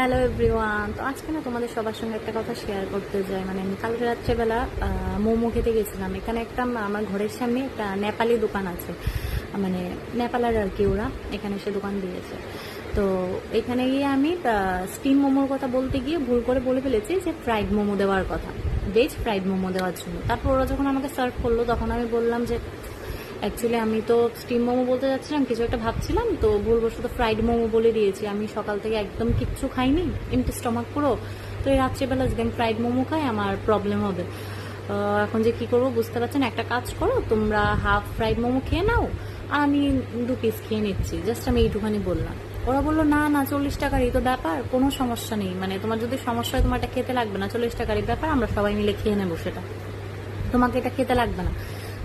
Hello everyone. তো আজকে না তোমাদের সবার সঙ্গে একটা কথা শেয়ার করতে চাই। মানে আমি কালকে রাত্রেবেলা মোমো খেতে গেছিলাম। এখানে একটা আমার ঘরের সামনে একটা নেপালি দোকান আছে, মানে নেপালের আর কি, ওরা এখানে এসে দোকান দিয়েছে। তো এখানে গিয়ে আমি স্টিম মোমোর কথা বলতে গিয়ে ভুল করে বলে ফেলেছি যে ফ্রাইড মোমো দেওয়ার কথা, ভেজ ফ্রাইড মোমো দেওয়ার জন্য। তারপর ওরা যখন আমাকে সার্ভ করলো তখন আমি বললাম যে অ্যাকচুয়ালি আমি তো স্টিম মোমো বলতে যাচ্ছিলাম, কিছু একটা ভাবছিলাম, তো ভুলবশত ফ্রাইড মোমো বলে দিয়েছি। আমি সকাল থেকে একদম কিচ্ছু খাইনি, এমটি স্টমাক পুরো। তো এই রাত্রিবেলা যদি আমি ফ্রাইড মোমো খাই আমার প্রবলেম হবে। এখন যে কি করবো বুঝতে পারছেন। একটা কাজ করো, তোমরা হাফ ফ্রাইড মোমো খেয়ে নাও, আর আমি 2 পিস খেয়ে নিচ্ছি, জাস্ট আমি এইটুখানি বললাম। ওরা বললো না না, 40 টাকারই তো ব্যাপার, কোনো সমস্যা নেই, মানে তোমার যদি সমস্যা হয় তোমার এটা খেতে লাগবে না, 40 টাকারই ব্যাপার, আমরা সবাই মিলে খেয়ে নেবো সেটা, তোমাকে এটা খেতে লাগবে না,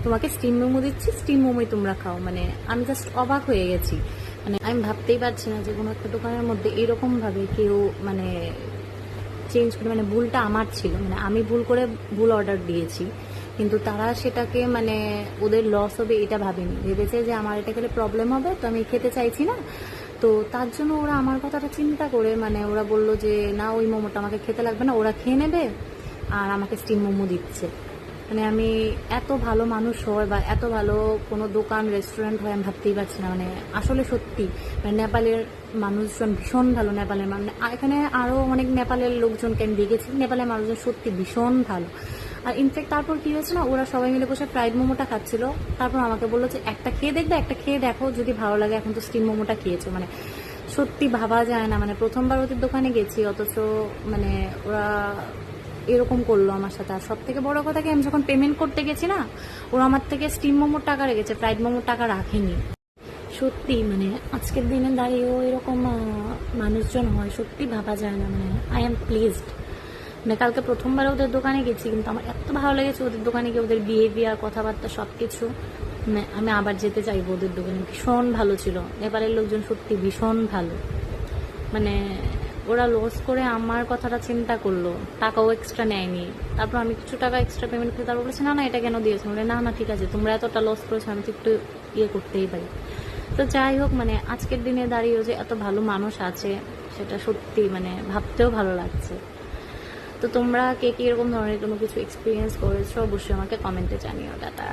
তোমাকে স্টিম মোমো দিচ্ছি, স্টিম মোমোই তোমরা খাও। মানে আমি জাস্ট অবাক হয়ে গেছি। মানে আমি ভাবতেই পারছি না যে কোনো একটা দোকানের মধ্যে এরকম ভাবে কেউ মানে চেঞ্জ করে, মানে ভুলটা আমার ছিল, মানে আমি ভুল করে ভুল অর্ডার দিয়েছি, কিন্তু তারা সেটাকে মানে ওদের লস হবে এটা ভাবেনি, ভেবেছে যে আমার এটা খেলে প্রবলেম হবে, তো আমি খেতে চাইছি না। তো তার জন্য ওরা আমার কথাটা চিন্তা করে মানে ওরা বলল যে না, ওই মোমোটা আমাকে খেতে লাগবে না, ওরা খেয়ে নেবে, আর আমাকে স্টিম মোমো দিচ্ছে। মানে আমি এত ভালো মানুষ হয় বা এত ভালো কোনো দোকান রেস্টুরেন্ট হয় আমি ভাবতেই পারছি না। মানে আসলে সত্যি মানে নেপালের মানুষজন ভীষণ ভালো। নেপালের মানে এখানে আরও অনেক নেপালের লোকজনকে আমি দেখেছি, নেপালের মানুষজন সত্যি ভীষণ ভালো। আর ইনফ্যাক্ট তারপর কি হয়েছে না, ওরা সবাই মিলে বসে ফ্রাইড মোমোটা খাচ্ছিল, তারপর আমাকে বললো যে একটা খেয়ে দেখবে, একটা খেয়ে দেখো, যদি ভালো লাগে। এখন তো স্টিম মোমোটা খেয়েছো, মানে সত্যি ভাবা যায় না। মানে প্রথমবার ওদের দোকানে গেছি, অথচ মানে ওরা এরকম করলো আমার সাথে। আর সব থেকে বড় কথা কি, আমি যখন পেমেন্ট করতে গেছি না, ওরা আমার থেকে স্টিম মোমোর টাকা রেখেছে, ফ্রাইড মোমোর টাকা রাখেনি। সত্যি মানে আজকের দিনে দাঁড়িয়েও এরকম মানুষজন হয়, সত্যি ভাবা যায় না। মানে আই এম প্লিজড। মানে কালকে প্রথমবার ওদের দোকানে গেছি, কিন্তু আমার এত ভালো লেগেছে ওদের দোকানে গিয়ে, ওদের বিহেভিয়ার, কথাবার্তা সব কিছু। মানে আমি আবার যেতে চাইবো ওদের দোকানে, ভীষণ ভালো ছিল। নেপালের লোকজন সত্যি ভীষণ ভালো। মানে ওরা লস করে আমার কথাটা চিন্তা করলো, টাকাও এক্সট্রা নেয়নি। তারপর আমি কিছু টাকা এক্সট্রা পেমেন্ট করে তারপর বলেছি না না, এটা কেন দিয়েছো? বলে না না ঠিক আছে, তোমরা এতটা লস করেছো, আমি তো একটু ইয়ে করতেই পারি। তো যাই হোক, মানে আজকের দিনে দাঁড়িয়েও যে এত ভালো মানুষ আছে সেটা সত্যি মানে ভাবতেও ভালো লাগছে। তো তোমরা কে কি এরকম ধরনের কোনো কিছু এক্সপিরিয়েন্স করেছো অবশ্যই আমাকে কমেন্টে জানিও। টাটা।